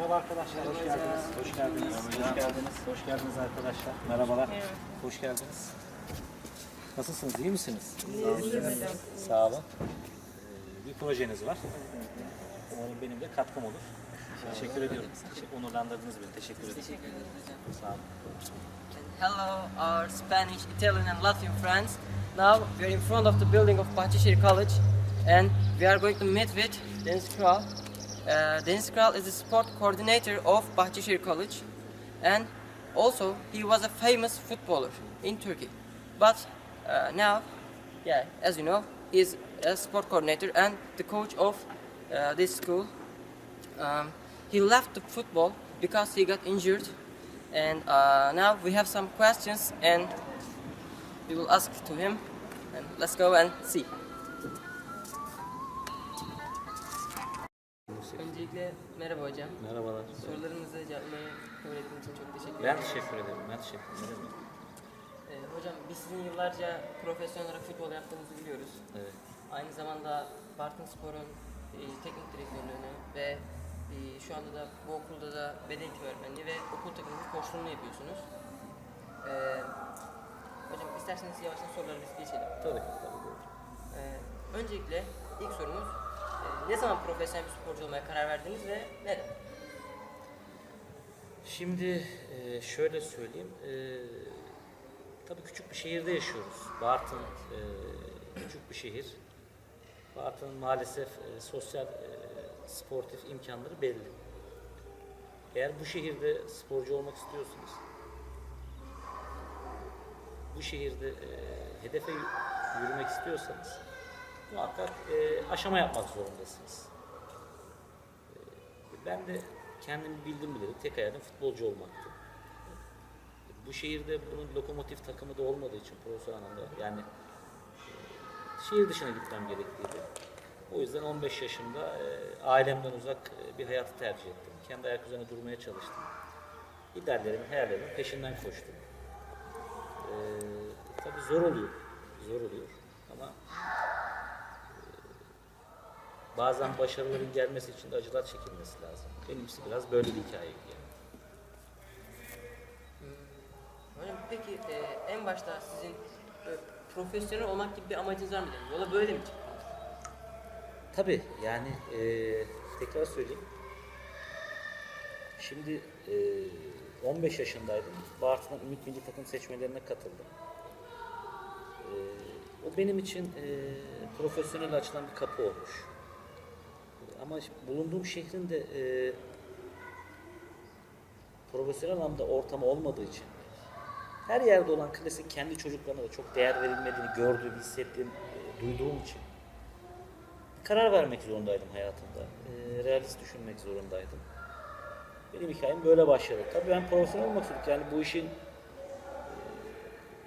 Merhaba arkadaşlar, hoş geldiniz. Hoş geldiniz. Hoş geldiniz. Hoş geldiniz arkadaşlar. Merhabalar. Hoş geldiniz. Nasılsınız? İyi misiniz? Sağ olun. Bir projeniz var. Umarım benim de katkım olur. Teşekkür ediyorum. Onurlandırdınız beni. Teşekkür ederim. Teşekkür ederiz hocam. Sağ olun. Hello, our Spanish, Italian and Latvian friends. Now we are in front of the building of Bahçeşehir College and we are going to meet with Deniz Kral. Deniz Kral is the sport coordinator of Bahçeşehir College and also he was a famous footballer in Turkey. But now, yeah, as you know, he is a sport coordinator and the coach of this school. He left the football because he got injured. And now we have some questions and we will ask to him and let's go and see. Öncelikle merhaba hocam. Merhabalar. Sorularımızı cevaplamayı kabul ettiğiniz için çok teşekkür Ben ederim. teşekkür ederim. Ben teşekkür ederim. Hocam biz sizin yıllarca profesyonel olarak futbol yaptığınızı biliyoruz. Evet. Aynı zamanda Bartın Spor'un teknik direktörlüğünü ve şu anda da bu okulda da beden eğitimi öğretmenliği ve okul takımının koçluğunu yapıyorsunuz. Hocam isterseniz yavaştan sorularımıza geçelim. Tabii. Tabii. Öncelikle ilk sorumuz ne zaman profesyonel bir sporcu olmaya karar verdiniz ve neden? Şimdi şöyle söyleyeyim. Tabii küçük bir şehirde yaşıyoruz. Bartın küçük bir şehir. Bartın'ın maalesef sosyal sportif imkanları belli. Eğer bu şehirde sporcu olmak istiyorsanız, bu şehirde hedefe yürümek istiyorsanız muhakkak aşama yapmak zorundasınız. Ben de kendimi bildim bileli tek hayalim futbolcu olmaktı. Bu şehirde bunun lokomotif takımı da olmadığı için profesyonel anlamda yani şehir dışına gitmem gerekliydi. O yüzden 15 yaşımda ailemden uzak bir hayatı tercih ettim. Kendi ayak üzerine durmaya çalıştım. İdeallerimin, hayallerimin peşinden koştum. Tabii zor oluyor. Zor oluyor. Ama bazen başarıların gelmesi için de acılar çekilmesi lazım. Benimkisi biraz böyle bir hikaye yani. Hocam peki en başta sizin profesyonel olmak gibi bir amacınız var mıydı? Yola böyle mi çıktınız? Tabii yani tekrar söyleyeyim. Şimdi 15 yaşındaydım. Bartın'dan Ümit Milli Takım seçmelerine katıldım. O benim için profesyonel açılan bir kapı olmuş. Ama bulunduğum şehrin de profesyonel anlamda ortamı olmadığı için her yerde olan klasik kendi çocuklarına da çok değer verilmediğini gördüğüm, hissettiğim, duyduğum için karar vermek zorundaydım hayatımda. Realist düşünmek zorundaydım. Benim hikayem böyle başladı. Tabii ben profesyonel olmak istedim. Yani bu işin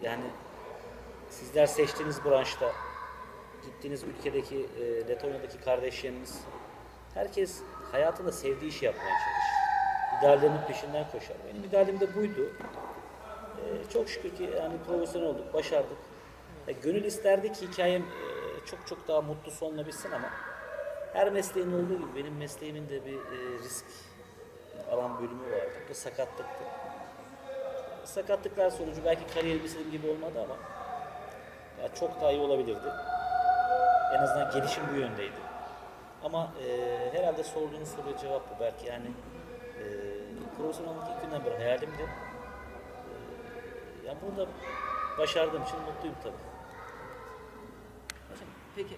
yani sizler seçtiğiniz branşta gittiğiniz ülkedeki Letonya'daki kardeşleriniz herkes hayatında sevdiği işi yapmaya çalışır. İdeallerinin peşinden koşar. Benim idealim de buydu. Çok şükür ki yani profesyonel olduk, başardık. Gönül isterdi ki hikayem çok çok daha mutlu sonla bitsin ama her mesleğin olduğu gibi benim mesleğimin de bir risk alan bölümü vardı. Bu sakatlıktı. Sakatlıklar sonucu belki kariyerim istediğim gibi olmadı ama ya çok daha iyi olabilirdi. En azından gelişim bu yöndeydi. Ama herhalde sorduğunuz soruya cevap bu. Belki yani profesyonel olmak ilk günden beri hayalimdi. Yani bunu da başardığım için mutluyum tabii. Hocam peki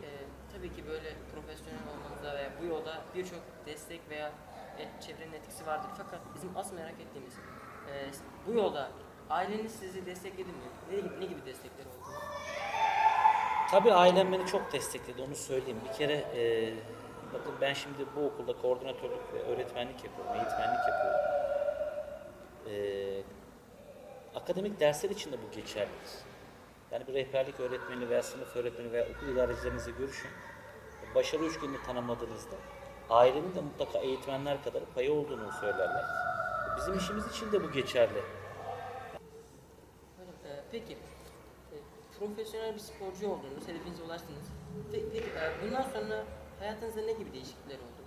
tabii ki böyle profesyonel olmanızda veya bu yolda birçok destek veya çevrenin etkisi vardır. Fakat bizim asıl merak ettiğimiz bu yolda aileniz sizi destekledi mi? Ne gibi destekler oldu? Tabii ailem beni çok destekledi, onu söyleyeyim. Bir kere bakın ben şimdi bu okulda koordinatörlük ve öğretmenlik yapıyorum, eğitmenlik yapıyorum. Akademik dersler için de bu geçerlidir. Yani bir rehberlik öğretmeni veya sınıf öğretmeni veya okul idarecilerinizle görüşün. Başarı üçgenini tanımladığınızda ailenin de mutlaka eğitmenler kadar payı olduğunu söylerler. Bizim işimiz için de bu geçerli. Peki profesyonel bir sporcu oldunuz, hedefinize ulaştınız. Peki bundan sonra hayatınızda ne gibi değişiklikler oldu?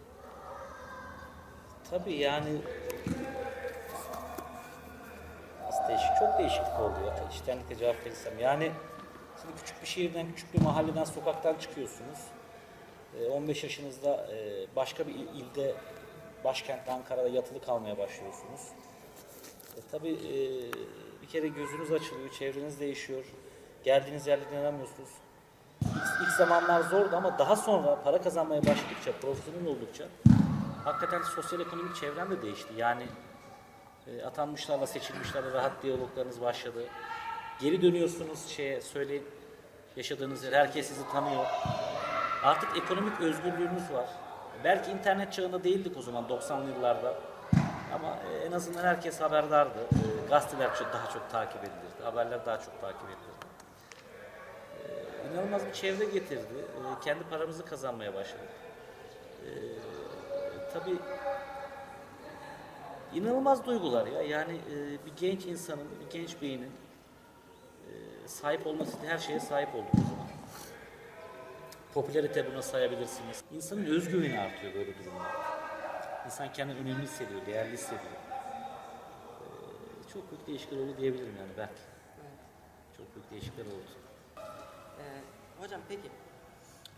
Tabii yani çok değişiklik oldu ya. İçtenlikle cevap verirsem. Yani şimdi küçük bir şehirden, küçük bir mahalleden, sokaktan çıkıyorsunuz. 15 yaşınızda başka bir ilde, başkentte Ankara'da yatılı kalmaya başlıyorsunuz. Tabii bir kere gözünüz açılıyor, çevreniz değişiyor. Geldiğiniz yerde dinlenemiyorsunuz. İlk zamanlar zordu ama daha sonra para kazanmaya başladıkça, profesyonel oldukça hakikaten sosyal ekonomik çevrem de değişti. Yani atanmışlarla, seçilmişlerle rahat diyaloglarınız başladı. Geri dönüyorsunuz söyleyin, yaşadığınız yer, herkes sizi tanıyor. Artık ekonomik özgürlüğünüz var. Belki internet çağında değildik o zaman 90'lı yıllarda. Ama en azından herkes haberdardı. Gazeteler daha çok takip edilirdi. Haberler daha çok takip edilirdi. İnanılmaz bir çevre getirdi. Kendi paramızı kazanmaya başladık. Tabii inanılmaz duygular ya. Yani bir genç insanın, bir genç beynin sahip olması için her şeye sahip olduk o zaman. Popülarite buna sayabilirsiniz. İnsanın özgüveni artıyor böyle durumlarda. İnsan kendini önemli hissediyor, değerli hissediyor. Çok büyük değişiklikler oldu diyebilirim yani belki. Çok büyük değişiklikler oldu. Hocam peki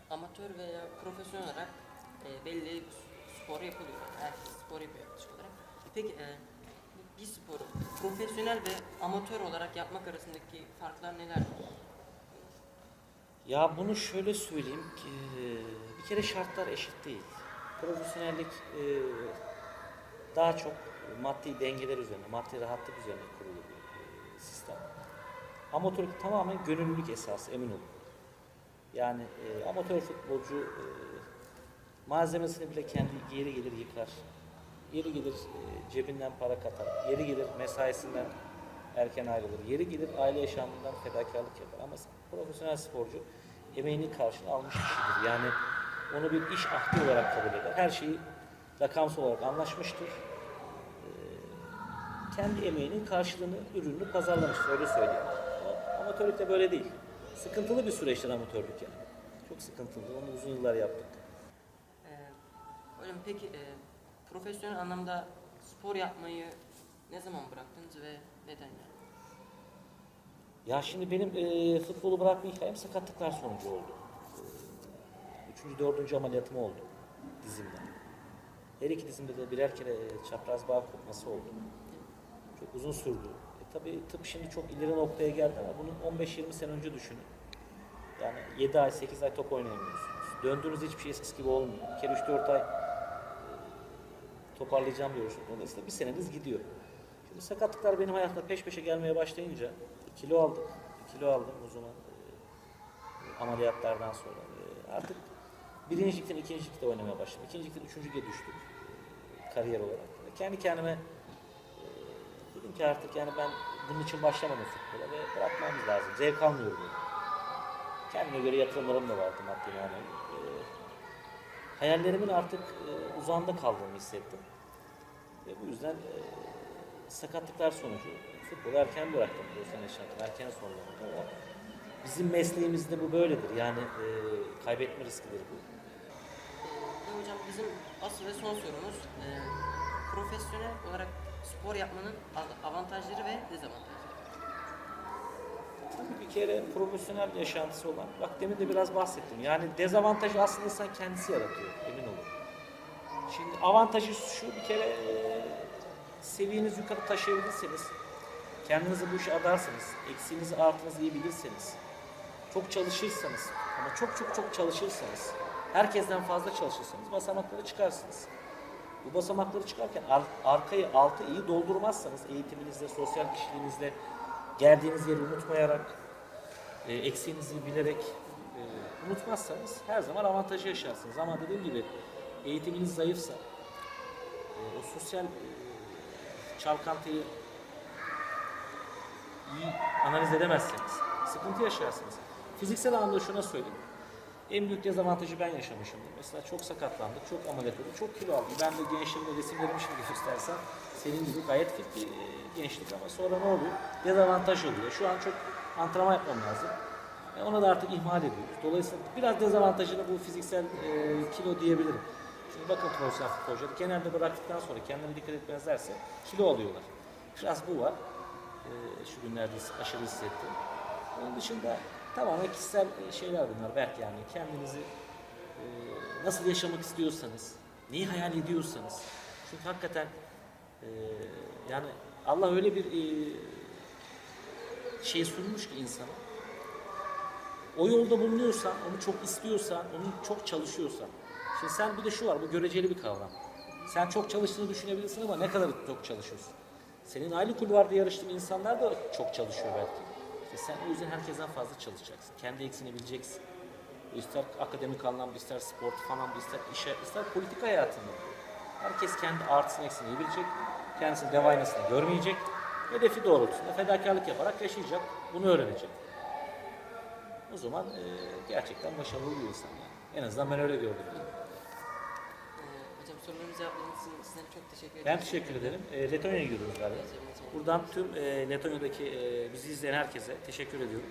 amatör veya profesyonel olarak belli spor yapılıyor. Herkes spor yapıyor yaklaşık olarak. Peki bir sporu profesyonel ve amatör olarak yapmak arasındaki farklar neler? Ya bunu şöyle söyleyeyim ki bir kere şartlar eşit değil. Profesyonellik daha çok maddi dengeler üzerine, maddi rahatlık üzerine kurulu bir sistem. Amatörlük tamamen gönüllülük esası, emin olun. Yani amatör futbolcu malzemesini bile kendi yeri gelir yıkar. Yeri gelir cebinden para katar. Yeri gelir mesaisinden erken ayrılır. Yeri gelir aile yaşamından fedakarlık yapar. Ama profesyonel sporcu emeğinin karşılığını almış kişidir. Yani onu bir iş ahdi olarak kabul eder. Her şeyi rakamsal olarak anlaşmıştır. Kendi emeğinin karşılığını, ürününü pazarlamıştır. Öyle söyleyeyim. Ama amatörlükte böyle değil. Sıkıntılı bir süreçtir amatörlük yani. Çok sıkıntılı. Onu uzun yıllar yaptık. Hocam peki profesyonel anlamda spor yapmayı ne zaman bıraktınız ve neden yani? Ya şimdi benim futbolu bırakma hikayem sakatlıklar sonucu oldu. 3. 4. ameliyatım oldu dizimden. Her iki dizimde de birer kere çapraz bağ kopması oldu. Çok uzun sürdü. Tabii tıp şimdi çok ileri noktaya geldi ama bunu 15-20 sene önce düşünün. Yani 7 ay, 8 ay top oynayamıyorsunuz. Döndüğünüz hiçbir şey eskisi gibi olmuyor. Bir kere 3-4 ay toparlayacağım diyorsunuz. Dolayısıyla bir seneniz gidiyor. Şimdi sakatlıklar benim hayatımda peş peşe gelmeye başlayınca kilo aldık. Kilo aldım o zaman ameliyatlardan sonra. Artık birincilikten ikincilikte oynamaya başladım. İkincilikten üçüncülüğe düştük kariyer olarak. Kendi kendime dedim ki artık yani ben bunun için başlamadım futbola ve bırakmamız lazım. Zevk almıyorum dedim. Kendime göre yatırımlarım da vardı maddi manevi. Hayallerimin artık uzağında kaldığını hissettim. Ve bu yüzden sakatlıklar sonucu futbolu erken bıraktım. Profesyonel yaşantım erken sonlandı ama bizim mesleğimizde bu böyledir. Yani kaybetme riskidir bu. Hocam bizim asıl ve son sorumuz profesyonel olarak spor yapmanın avantajları ve dezavantajları. Tabii bir kere profesyonel yaşantısı olan, bak demin de biraz bahsettim. Yani dezavantajı aslında insan kendisi yaratıyor, emin olun. Şimdi avantajı şu, bir kere seviyenizi yukarı taşıyabilirseniz, kendinizi bu işe adarsanız, eksiğinizi artınızı iyi bilirseniz, çok çalışırsanız ama çok çalışırsanız, herkesten fazla çalışırsanız basamakları çıkarsınız. Bu basamakları çıkarken altı iyi doldurmazsanız eğitiminizle, sosyal kişiliğinizle, geldiğiniz yeri unutmayarak, eksiğinizi bilerek unutmazsanız her zaman avantajı yaşarsınız. Ama dediğim gibi eğitiminiz zayıfsa, o sosyal çalkantıyı iyi analiz edemezseniz sıkıntı yaşarsınız. Fiziksel anlamda şuna söyleyeyim. En büyük dezavantajı ben yaşamışımdır. Mesela çok sakatlandık, çok ameliyat olduk, çok kilo aldım. Ben de gençliğimde resimlerimi şimdi göstersem senin gibi gayet fit bir gençlik ama sonra ne oluyor? Dezavantaj oluyor. Şu an çok antrenman yapmam lazım. Onu da artık ihmal ediyoruz. Dolayısıyla biraz dezavantajını bu fiziksel kilo diyebilirim. Çünkü bakın profesyonel futbolcular genelde bıraktıktan sonra kendine dikkat etmezlerse kilo alıyorlar. Biraz bu var. Şu günlerde aşırı hissettim. Onun dışında tamamen kişisel şeyler bunlar belki yani kendinizi nasıl yaşamak istiyorsanız, neyi hayal ediyorsanız. Çünkü hakikaten yani Allah öyle bir şey sunmuş ki insana. O yolda bulunuyorsan, onu çok istiyorsan, onu çok çalışıyorsan. Şimdi sen bir de şu var, bu göreceli bir kavram. Sen çok çalıştığını düşünebilirsin ama ne kadar çok çalışıyorsun? Senin aynı kulvarda yarıştığın insanlar da çok çalışıyor belki. İşte sen o yüzden herkesten fazla çalışacaksın. Kendi eksiğini bileceksin. İster akademik anlamda, ister spor falan, ister işe, ister politik hayatında. Herkes kendi artısını eksiğini bilecek. Kendisinin devaynasını görmeyecek. Hedefi doğrultusunda fedakarlık yaparak yaşayacak. Bunu öğrenecek. O zaman gerçekten başarılı bir insan yani. En azından ben öyle gördüm. Hocam sorularımızı cevapladığınız için sizlere çok teşekkür ederim. Ben teşekkür ederim. Letonya'ya gidiyoruz galiba. Buradan tüm Letonya'daki bizi izleyen herkese teşekkür ediyorum.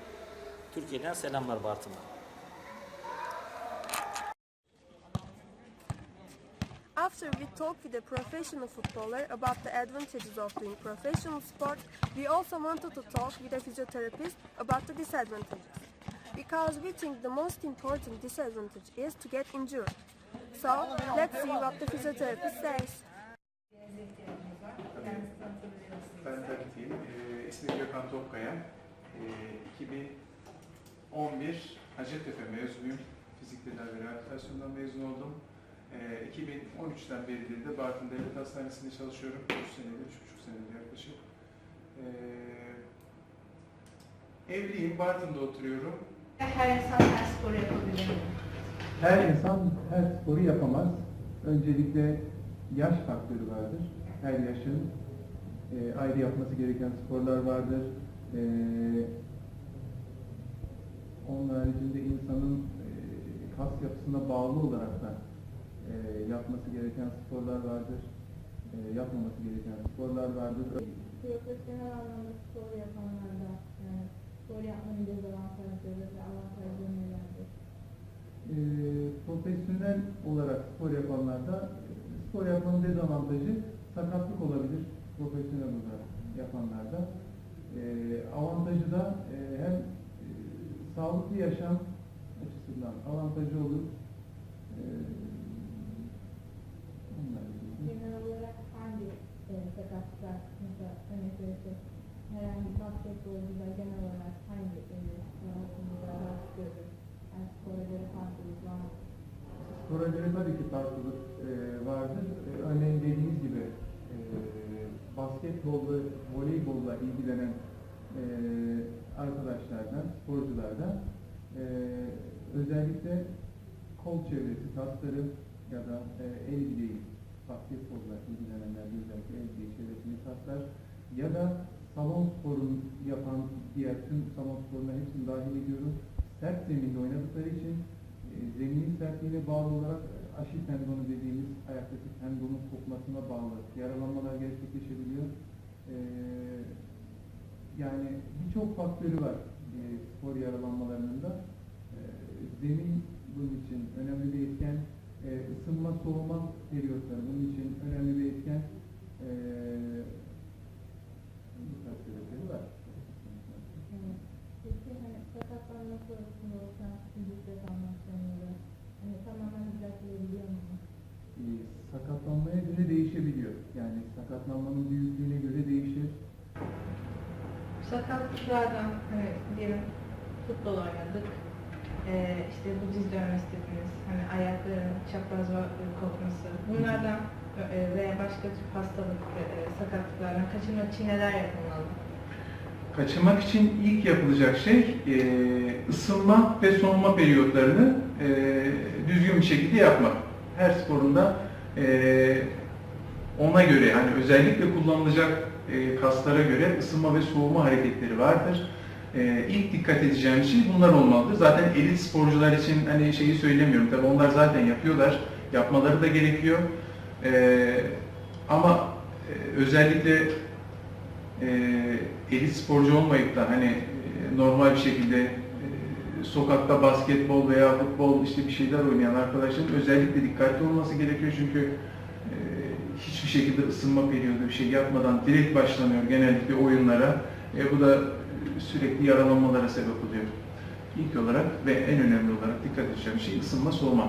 Türkiye'den selamlar Bartın'a. After we talk with a professional footballer about the advantages of doing professional sport, we also wanted to talk with a physiotherapist about the disadvantages. Because we think the most important disadvantage is to get injured. So, let's see what the physiotherapist says. Ben tanıtayım. İsmim Gökhan Topkaya. 2011 Hacettepe mezunuyum. Fizik tedavi ve rehabilitasyondan mezun oldum. 2013'ten beridir de Bartın Devlet Hastanesi'nde çalışıyorum. 3 senedir, 3,5 senedir yaklaşık. Evliyim, Bartın'da oturuyorum. Her insan her sporu yapabilir mi? Her insan her sporu yapamaz. Öncelikle yaş faktörü vardır. Her yaşın ayrı yapması gereken sporlar vardır. Onun haricinde insanın kas yapısına bağlı olarak da yapması gereken sporlar vardır. Yapmaması gereken sporlar vardır. Profesyonel anlamda spor yapanlarda yani spor yapmanın dezavantajları ve avantajları nelerdir? Profesyonel olarak spor yapanlarda spor yapmanın dezavantajı sakatlık olabilir. Profesyonel olarak yapanlarda. Avantajı da hem sağlıklı yaşam açısından avantajı olur. Genel olarak hangi sakatlıklar mesela örnek verirsek herhangi basketbolcular genel olarak hangi rahatsızlıklar rahatsız görür? Yani spora göre farklılık var mı? Spora göre tabii ki farklılık vardır. Örneğin dediğiniz gibi basketbolla, voleybolla ilgilenen arkadaşlardan, sporculardan özellikle kol çevresi, kasları ya da el bileği, basketbolla ilgilenenler özellikle el bileği çevresini kaslar ya da salon sporunu yapan diğer tüm salon sporuna hepsini dahil ediyorum. Sert zeminde oynadıkları için zeminin sertliğine bağlı olarak aşil tendonu dediğimiz ayaktaki tendonun kopmasına bağlı yaralanmalar gerçekleşebiliyor. Yani birçok faktörü var spor yaralanmalarının da. Zemin bunun için önemli bir etken. Isınma, soğuma periyotları bunun için önemli bir etken. Bu tarz sebepleri var. Peki hani sakatlanma sonrasında oluşan fizik deformasyonları hani tamamen düzeltilebiliyor mu? Sakatlanmaya göre değişebiliyor. Yani sakatlanmanın büyüklüğüne göre değişir. Sakatlıklardan hani diyelim futbol oynadık. İşte bu diz dönmesi dediğimiz hani ayakların çapraz kopması. Bunlardan veya başka tür hastalık, sakatlıklardan kaçınmak için neler yapılmalı? Kaçınmak için ilk yapılacak şey ısınma ve soğuma periyotlarını düzgün bir şekilde yapmak. Her sporunda ona göre hani özellikle kullanılacak kaslara göre ısınma ve soğuma hareketleri vardır. İlk dikkat edeceğim şey bunlar olmalıdır. Zaten elit sporcular için hani şeyi söylemiyorum. Tabii onlar zaten yapıyorlar. Yapmaları da gerekiyor. Ama özellikle elit sporcu olmayıp da hani normal bir şekilde sokakta basketbol veya futbol işte bir şeyler oynayan arkadaşların özellikle dikkatli olması gerekiyor çünkü hiçbir şekilde ısınma periyodu bir şey yapmadan direkt başlanıyor genellikle oyunlara. Bu da sürekli yaralanmalara sebep oluyor. İlk olarak ve en önemli olarak dikkat edeceğim şey ısınma, soğuma.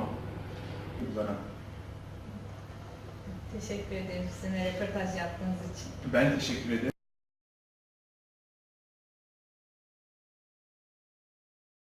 Teşekkür ederim sizinle röportaj yaptığınız için. Ben teşekkür ederim.